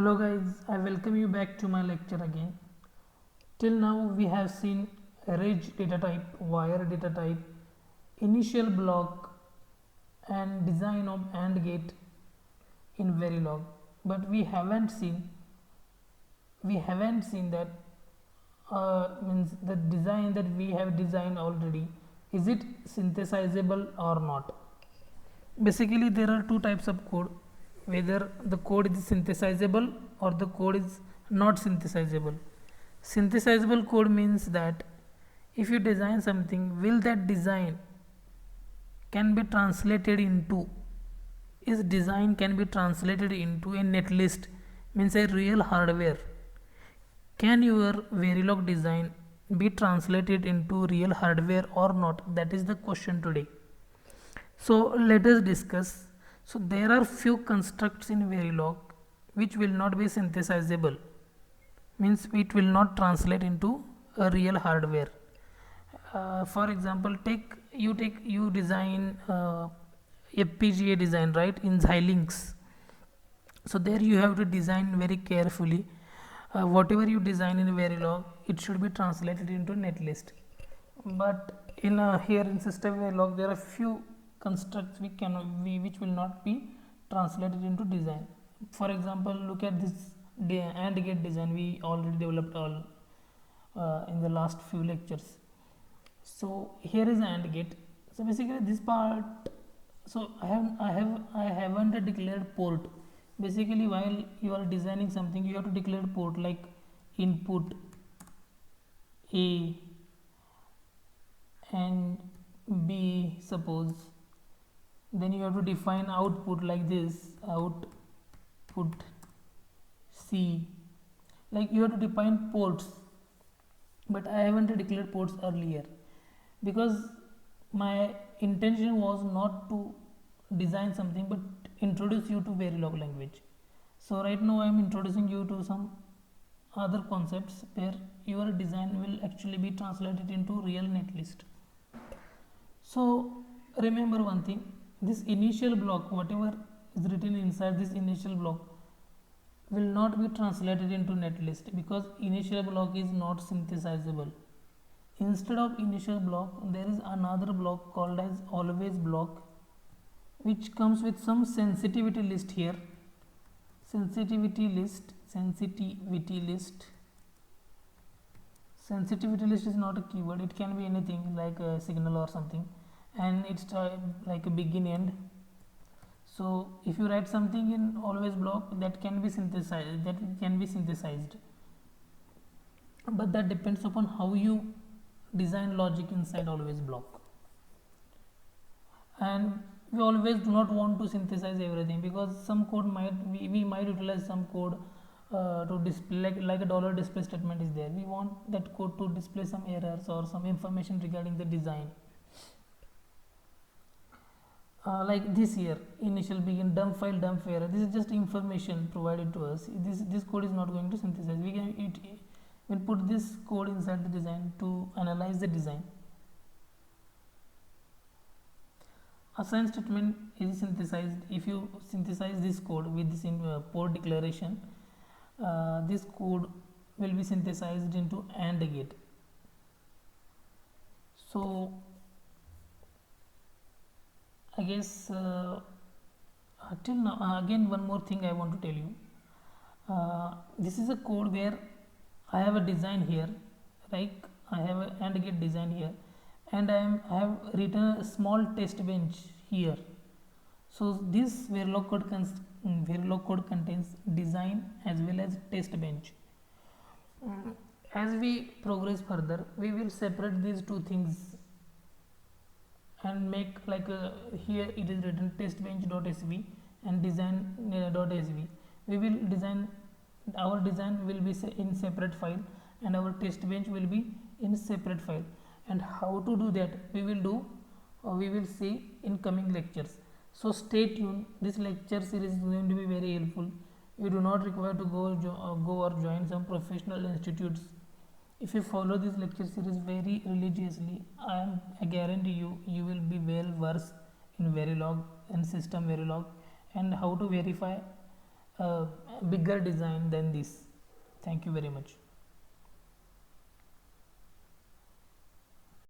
Hello guys, I welcome you back to my lecture again. Till now we have seen array data type, wire data type, initial block and design of AND gate in Verilog, but we haven't seen that means the design that we have designed already, is it synthesizable or not. Basically there are two types of code, whether the code is synthesizable or the code is not synthesizable. Synthesizable code means that if you design something, will that design can be translated into is design can be translated into a netlist, means a real hardware. Can your Verilog design be translated into real hardware or not? That is the question today. So let us discuss. So there are few constructs in Verilog which will not be synthesizable, means it will not translate into a real hardware. For example, you design FPGA design, right, in Xilinx. So there you have to design very carefully. Whatever you design in Verilog, it should be translated into netlist. But in here in system Verilog, there are few constructs which will not be translated into design. For example, look at this AND gate design we already developed all in the last few lectures. So here is AND gate. So basically this part, so I haven't declared port. Basically while you are designing something, you have to declare port like input A and B, suppose. Then you have to define output like this, output C. Like you have to define ports, but I haven't declared ports earlier because my intention was not to design something but introduce you to Verilog language. So right now I am introducing you to some other concepts where your design will actually be translated into real netlist. So remember one thing, this initial block, whatever is written inside this initial block, will not be translated into netlist because initial block is not synthesizable. Instead of initial block, there is another block called as always block, which comes with some sensitivity list here. Sensitivity list is not a keyword, it can be anything like a signal or something, and it's like a begin end. So if you write something in always block, that can be synthesized, but that depends upon how you design logic inside always block. And we always do not want to synthesize everything because some code we might utilize some code to display like a dollar display statement is there. We want that code to display some errors or some information regarding the design. Like this here, initial begin dump file dump error. This is just information provided to us. This code is not going to synthesize. We'll put this code inside the design to analyze the design. Assign statement is synthesized. If you synthesize this code with this port declaration, this code will be synthesized into AND gate. So I guess till now, again one more thing I want to tell you. This is a code where I have a design here, right? I have an AND gate design here, and I have written a small test bench here. So this Verilog code contains design as well as test bench. As we progress further, we will separate these two things and make like here it is written testbench.sv and design.sv. We will design, our design will be in separate file and our test bench will be in separate file. And how to do that we will see in coming lectures. So stay tuned, this lecture series is going to be very helpful. You do not require to go or join some professional institutes. If you follow this lecture series very religiously, I guarantee you will be well versed in Verilog and system Verilog and how to verify bigger design than this. Thank you very much.